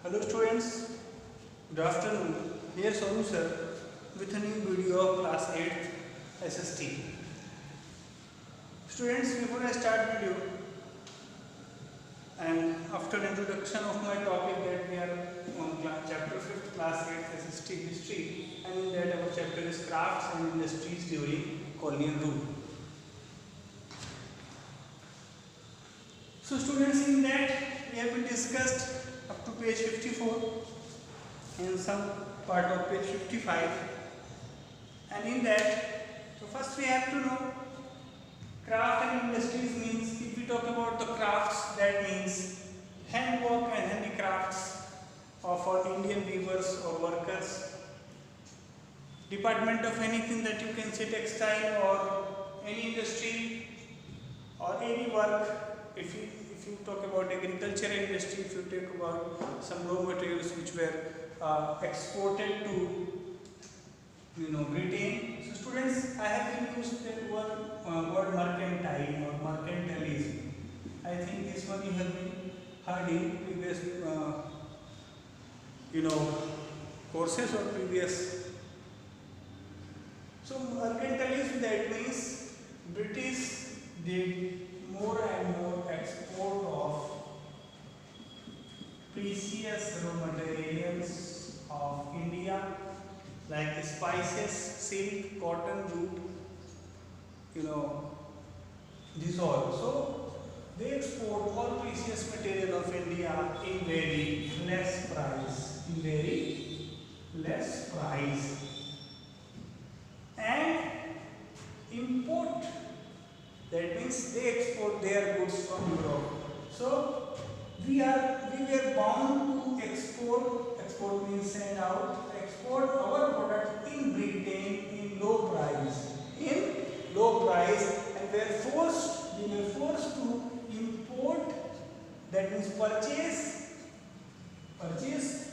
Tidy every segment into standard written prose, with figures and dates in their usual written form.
Hello students, good afternoon. Here Sonu sir with a new video of class 8 SST. Students, before I start video and after introduction of my topic that we are on chapter 5th class 8 SST history, and in that our chapter is crafts and industries during colonial rule. So students, in that we have been discussed up to page 54 and some part of page 55, and in that, so first we have to know craft and industries means, if we talk about the crafts, that means handwork and handicrafts of our Indian weavers or workers, department of anything that you can say textile or any industry or any work. If you talk about agriculture industry, if you talk about some raw materials which were exported to Britain. So students, I have used that word mercantile or mercantilism. I think this one you have been heard in previous courses or previous. So mercantilism, that means British did more and more export of precious raw materials of India like spices, silk, cotton, jute, these all. So they export all precious material of India in very less price, and import. That means they export their goods from Europe. So we were bound to export. Export means send out. Export our product in Britain in low price. And we were forced to import. That means purchase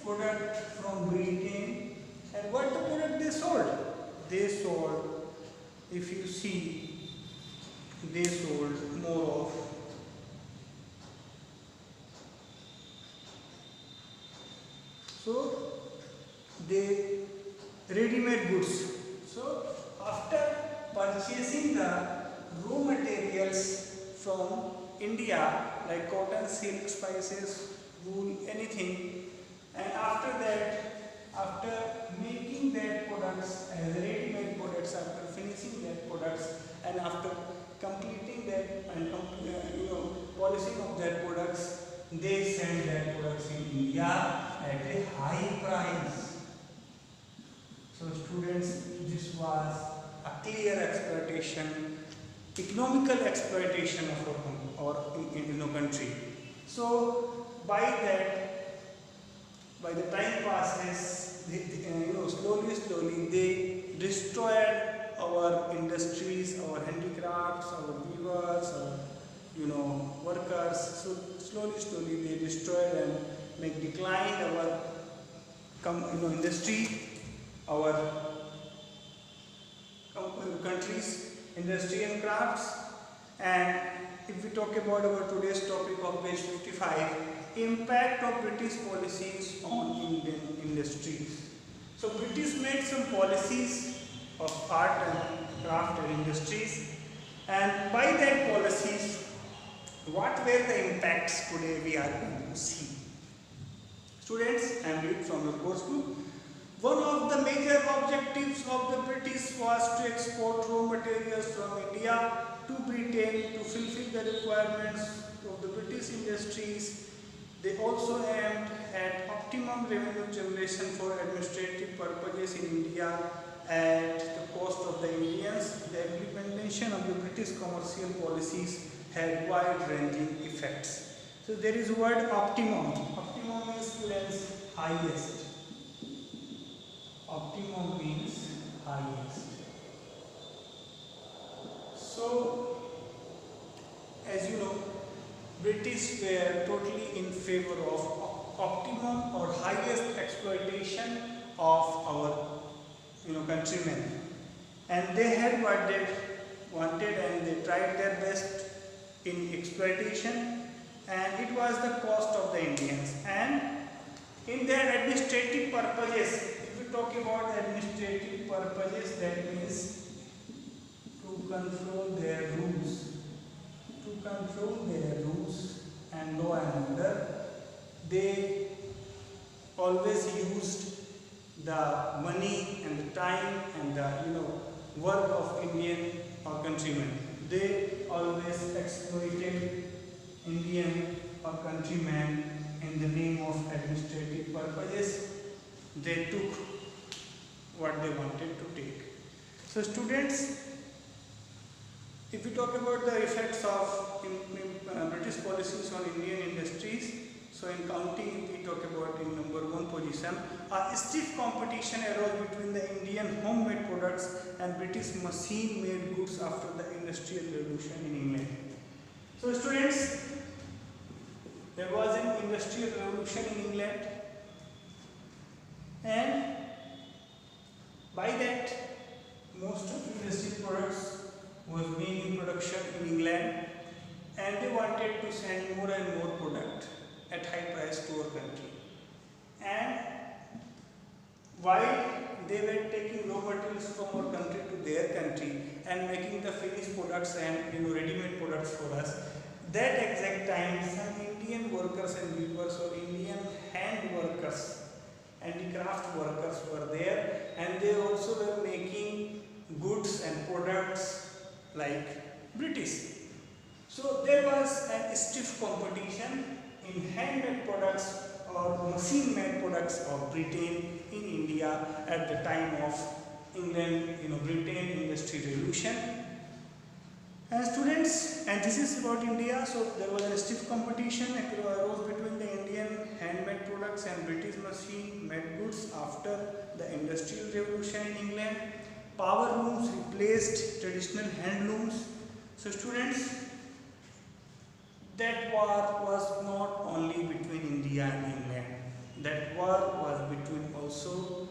product from Britain. And what the product they sold? They sold, if you see, they sold more of the ready-made goods. So after purchasing the raw materials from India like cotton, silk, spices, wool, anything, and after making that products as ready-made products, after finishing that products, and after completing that and polishing of that products, they sell that products in India at a high price. So students, this was a clear exploitation, economical exploitation of our country. So by the time passes, slowly they destroyed our industries, our handicrafts, our weavers, our workers. So slowly they destroyed and make decline our industry, our country's industry and crafts. And if we talk about our today's topic of page 55, impact of British policies on Indian industries. So British made some policies of art and craft and industries, and by that policies, what were the impacts today we are going to see. Students, I am reading from your course book. One of the major objectives of the British was to export raw materials from India to Britain to fulfill the requirements of the British industries. They also aimed at optimum revenue generation for administrative purposes in India at the cost of the Indians. The implementation of the British commercial policies had wide-ranging effects. So there is a word optimum. Optimum means students highest. Optimum means highest. So as you know, British were totally in favor of optimum or highest exploitation of our countrymen, and they had what they wanted, and they tried their best in exploitation, and it was the cost of the Indians. And In their administrative purposes, if we talk about administrative purposes, that means to control their rules and law and order, they always used the money and the time and the work of Indian or countrymen. They always exploited Indian or countrymen in the name of administrative purposes. They took what they wanted to take. So students, if we talk about the effects of British policies on Indian industries, so in counting we talk about in number 1 position, a stiff competition arose between the Indian homemade products and British machine-made goods after the Industrial Revolution in England. So students, there was an Industrial Revolution in England, and by that most of industrial products was being in production in England, and they wanted to send more and more product at high price to our country. And while they were taking raw materials from our country to their country and making the finished products and ready-made products for us, that exact time some Indian workers and weavers or Indian hand workers and the craft workers were there, and they also were making goods and products like British. So there was a stiff competition in handmade products or machine-made products of Britain in India at the time of England, Britain Industrial Revolution. And students, and this is about India, so there was a stiff competition arose between the Indian handmade products and British machine-made goods after the Industrial Revolution in England. Power looms replaced traditional handlooms. So students, that war was not only between India and England. That war was between also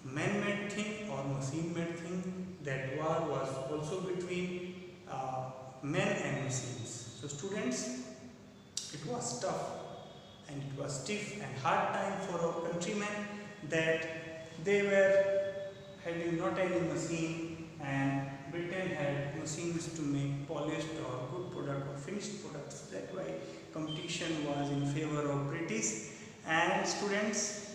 man-made thing or machine-made thing. That war was also between men and machines. So students, it was tough and it was stiff and hard time for our countrymen that they were having not any machine, and Britain had machines to make polished or good product or finished products. That way competition was in favor of British. And students,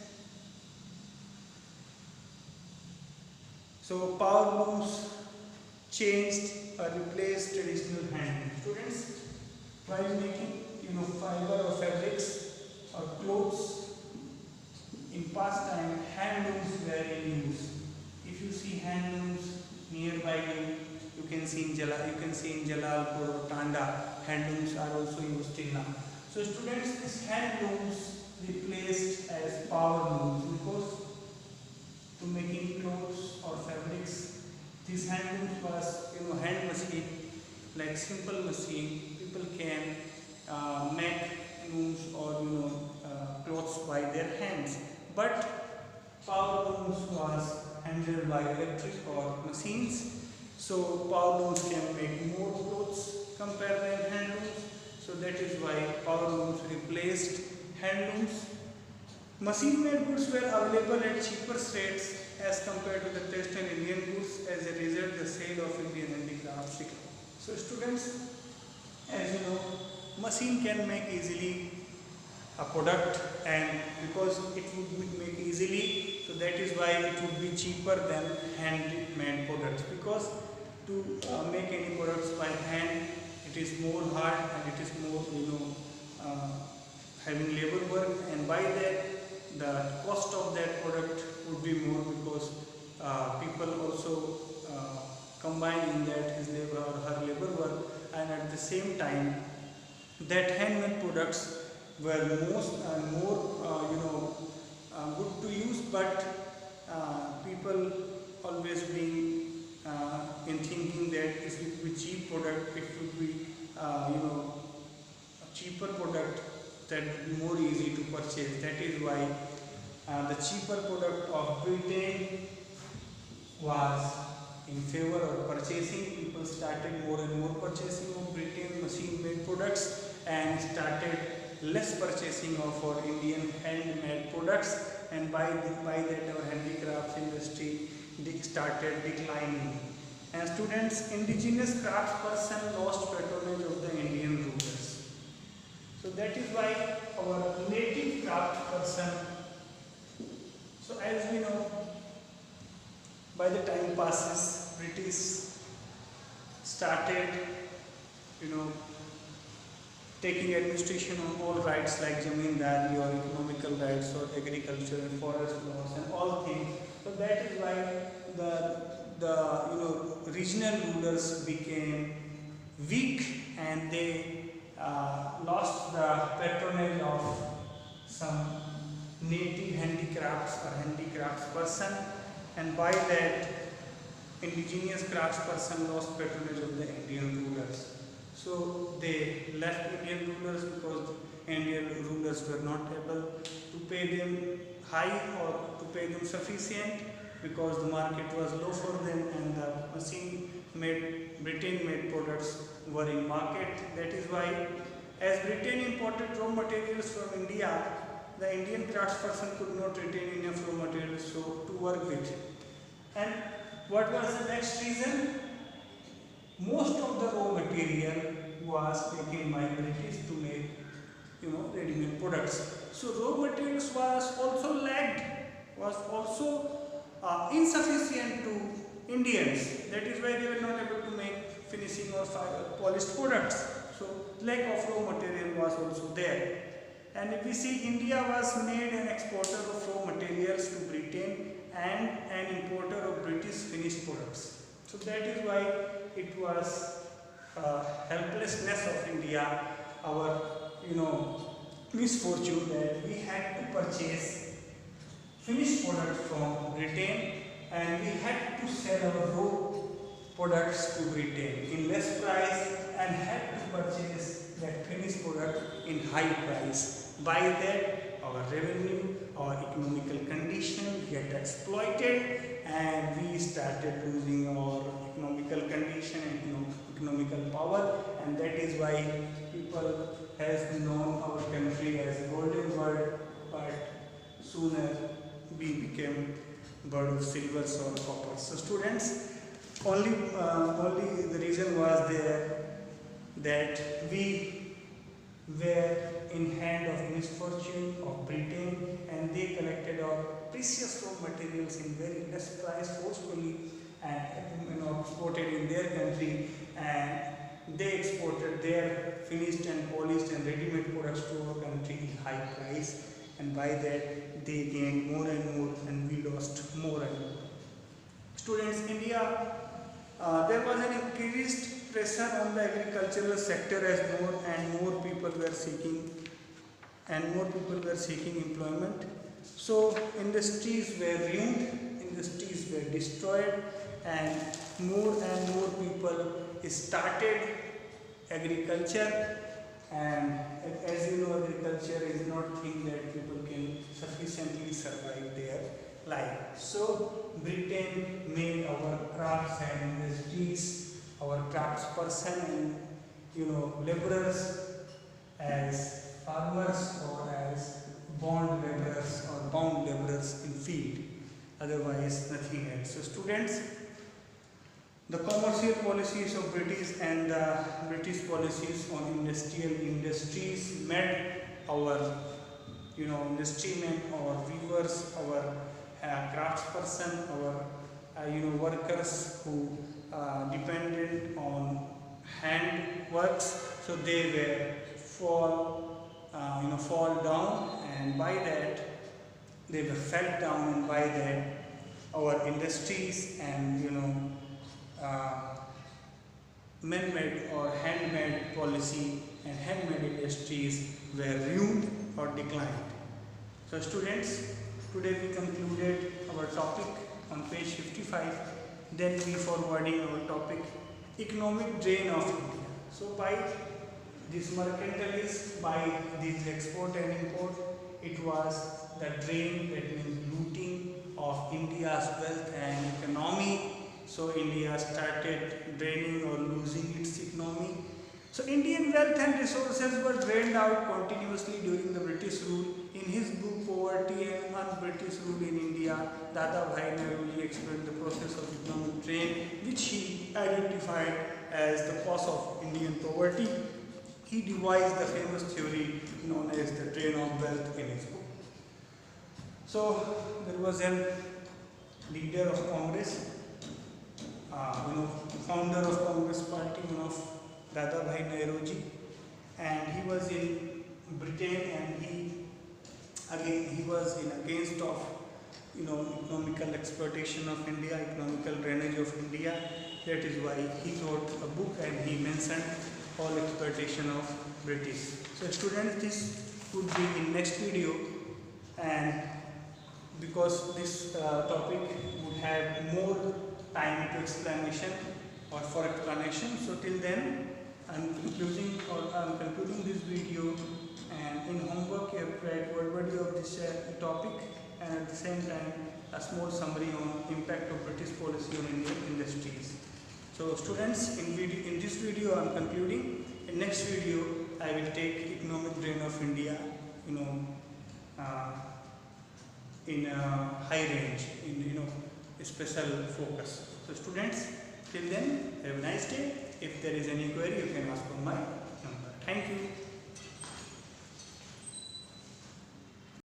so power looms changed or replaced traditional hand. Students, while making fiber or fabrics or clothes, in past time hand looms were in use. If you see hand looms nearby you, you can see in Jalalpur or Tanda, hand looms are also used till now. So students, these hand looms replaced as power looms, because to making clothes or fabrics, this hand looms was hand machine, like simple machine. People can make looms or clothes by their hands, but power looms was handled by electric or machines. So power looms can make more clothes compared than hand looms. So that is why power looms replaced hand looms. Machine-made goods were available at cheaper rates as compared to the textile Indian goods. As a result, the sale of Indian handicrafts declined. So students, as you know, machine can make easily a product, and because it would make easily, so that is why it would be cheaper than handmade products, because to make any products by hand, it is more hard and it is more having labor work, and by that the cost of that product would be more, because people also combine in that his labor or her labor work, and at the same time that handmade products were more good to use, but people always being in thinking that if it would be cheap product, it would be a cheaper product that would be more easy to purchase. That is why the cheaper product of Britain was in favor of purchasing. People started more and more purchasing of Britain machine-made products, and started less purchasing of our Indian handmade products, and by that our handicrafts industry started declining. And students, indigenous craftsperson lost patronage of the Indian rulers. So that is why our native craftsperson, so as we know, by the time passes, British started, you know, taking administration on all rights like zamindari or economical rights or agriculture and forest laws and all things. So that is why the regional rulers became weak, and they lost the patronage of some native handicrafts or handicrafts person, and by that indigenous craftsperson lost patronage of the Indian rulers. So they left Indian rulers because Indian rulers were not able to pay them high or to pay them sufficient, because the market was low for them and the machine made, Britain made products were in market. That is why, as Britain imported raw materials from India, the Indian craftsperson could not retain enough raw materials to work with. And what was the next reason? Most of the raw material was taken by British to make, ready-made products. So raw materials was also lagged, was also insufficient to Indians. That is why they were not able to make finishing or polished products. So lack of raw material was also there. And if we see, India was made an exporter of raw materials to Britain and an importer of British finished products. So that is why it was helplessness of India, our misfortune, that we had to purchase finished products from Britain and we had to sell our raw products to Britain in less price and had to purchase that finished product in high price. By that, our revenue, our economical condition get exploited, and we started losing our economical condition and economical power, and that is why people has known our country as golden world, but sooner we became bird of silvers or coppers. So students, only the reason was there that we were in hand of misfortune of Britain, and they collected our precious raw materials in very less price forcefully and exported in their country, and they exported their finished and polished and ready-made products to our country in high price, and by that they gained more and more and we lost more and more. Students, India, there was an increased pressure on the agricultural sector as more and more people were seeking employment. So industries were ruined, industries were destroyed, and more people started agriculture. And as you know, agriculture is not thing that people can sufficiently survive their life. So Britain made our crafts and industries, our craftsperson and laborers as farmers or as bound laborers in field. Otherwise, nothing else. So students, the commercial policies of British and the British policies on industrial industries made our industrymen, our weavers, our craftsperson, our workers who depended on hand works, so they were fall down, and by that they were fell down, and by that our industries and man-made or handmade policy and handmade industries were ruined or declined. So students, today we concluded our topic on page 55. Then we forwarding our topic, economic drain of India. So by this mercantilism, by this export and import, it was the drain, that means looting of India's wealth and economy. So India started draining or losing its economy. So Indian wealth and resources were drained out continuously during the British rule. In his book Poverty and Un-British Rule in India, Dadabhai Nehru explained the process of economic drain, which he identified as the cause of Indian poverty. He devised the famous theory known as the drain of wealth in his book. So there was a leader of Congress, founder of Congress party, one of Dadabhai Nehru ji, and he was in Britain, and he was in against of economical exploitation of India, economical drainage of India. That is why he wrote a book and he mentioned all exploitation of British. So students, this would be in next video, and because this topic would have more time to explanation or for explanation, so till then I am concluding this video, and in homework you have to write overview of this topic, and at the same time a small summary on impact of British policy on Indian industries. So students, in this video I am concluding. In next video I will take economic drain of India, in a high range, in special focus. So students, till then have a nice day. If there is any query, you can ask on my number. Thank you.